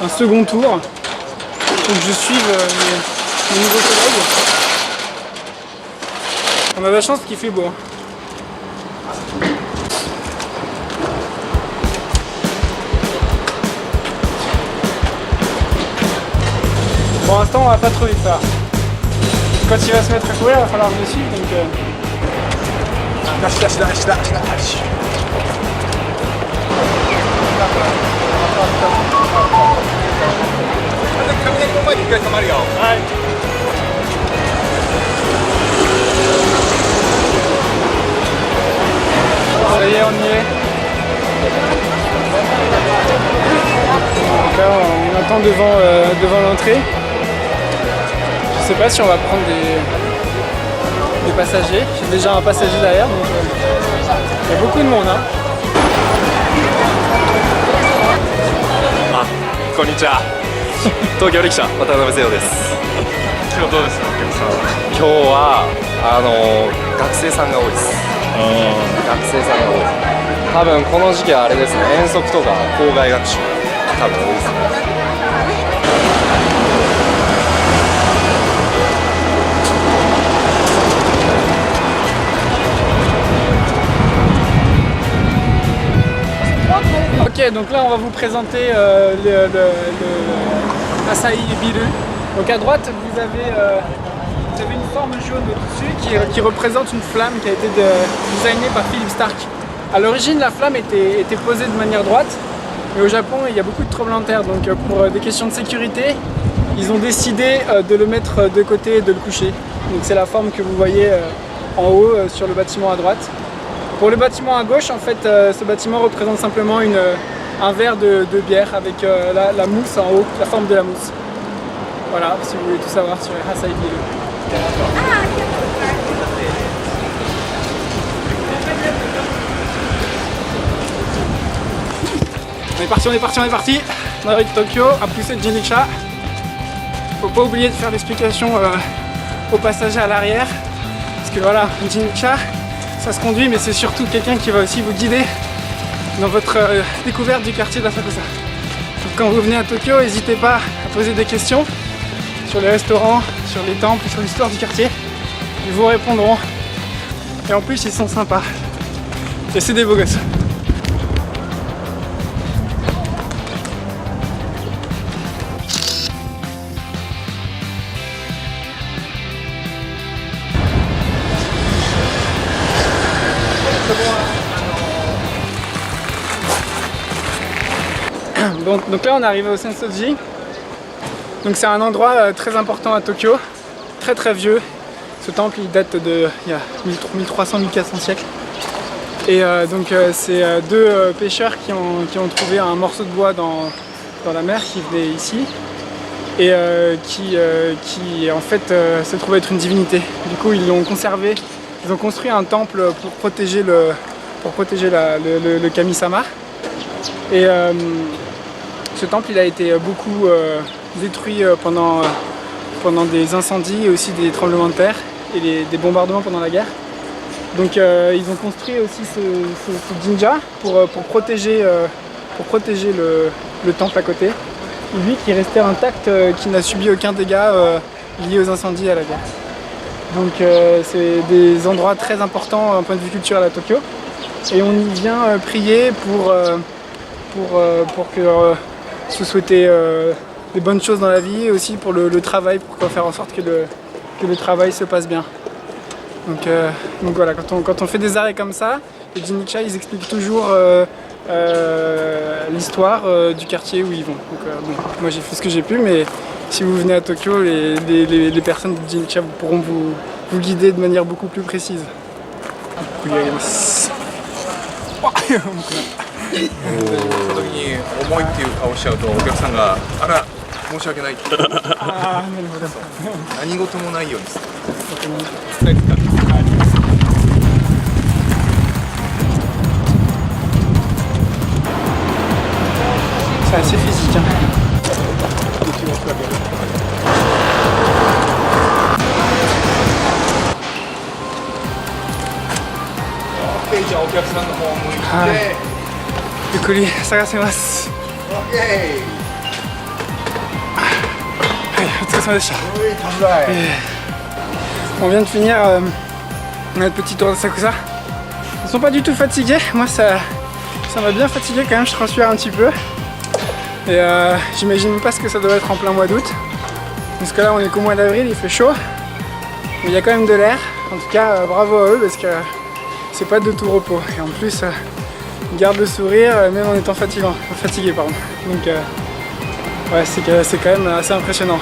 un second tour. Donc je suive mes nouveaux collègues. On a de la chance qu'il fait beau. Pour l'instant, on va pas trop vite faire. Quand il va se mettre à courir, il va falloir le suivre. Donc, ça y est, on y est. Donc là, on attend devant l'entrée. Je sais pas si on va prendre des passagers. J'ai déjà un passager derrière, donc il y a beaucoup de monde. Hein. あ、こんにちは。東京力車渡辺聖洋です。今日どうですか、お客さんは。今日は学生さんが多いです。学生さんが多いです。多分この時期はあれですね、遠足とか校外学習多分多いですね。Ok, donc là on va vous présenter le Asahi Biru. Donc à droite vous avez une forme jaune au-dessus qui représente une flamme qui a été designée par Philip Stark. À l'origine la flamme était posée de manière droite, mais au Japon il y a beaucoup de tremblements de terre, donc pour des questions de sécurité ils ont décidé de le mettre de côté et de le coucher. Donc c'est la forme que vous voyez en haut sur le bâtiment à droite. Pour le bâtiment à gauche, en fait, ce bâtiment représente simplement un verre de bière avec la mousse en haut, la forme de la mousse. Voilà, si vous voulez tout savoir sur les Asahi Biru. On est parti, on est parti, on est parti. On arrive de Tokyo, à pousser de Jinriksha. Faut pas oublier de faire l'explication aux passagers à l'arrière. Parce que voilà, un Jinriksha, ça se conduit, mais c'est surtout quelqu'un qui va aussi vous guider dans votre découverte du quartier d'Asakusa. Donc quand vous venez à Tokyo, n'hésitez pas à poser des questions sur les restaurants, sur les temples, sur l'histoire du quartier. Ils vous répondront. Et en plus, ils sont sympas. Et c'est des beaux gosses. Bon, donc là on est arrivé au Sensoji. Donc c'est un endroit très important à Tokyo, très très vieux. Ce temple il date de il y a 1300-1400 siècles. Et donc c'est deux pêcheurs qui ont trouvé un morceau de bois dans la mer qui venait ici et qui en fait se trouvait être une divinité. Du coup ils l'ont conservé, ils ont construit un temple pour protéger le Kami-sama. Et ce temple il a été beaucoup détruit pendant des incendies et aussi des tremblements de terre et des bombardements pendant la guerre. Donc ils ont construit aussi ce jinja pour protéger le temple à côté. Et lui qui restait intact, qui n'a subi aucun dégât lié aux incendies et à la guerre. Donc c'est des endroits très importants d'un point de vue culturel à Tokyo. Et on y vient prier pour que se souhaiter des bonnes choses dans la vie et aussi pour le travail, pour faire en sorte que le travail se passe bien. Donc voilà, quand on fait des arrêts comme ça, les Jinriksha ils expliquent toujours l'histoire du quartier où ils vont. Donc bon, moi j'ai fait ce que j'ai pu, mais si vous venez à Tokyo, les personnes de Jinriksha pourront vous guider de manière beaucoup plus précise. その時に重いっていう顔しちゃうとお客さんがあら申し訳ないってあーなるほど何事もないように伝えてた。C'est assez physique. Hein. OK じゃあお客さんの方向いて、はいゆっくり探せます。OK On vient de finir notre petit tour de Sakusa. Ils sont pas du tout fatigués. Moi, ça m'a bien fatigué quand même. Je transpire un petit peu. Et j'imagine même pas ce que ça doit être en plein mois d'août. Parce que là, on est qu'au mois d'avril, il fait chaud. Mais il y a quand même de l'air. En tout cas, bravo à eux parce que c'est pas de tout repos. Et en plus, ils gardent le sourire même en étant fatigués. Pardon. Donc, ouais, c'est quand même assez impressionnant.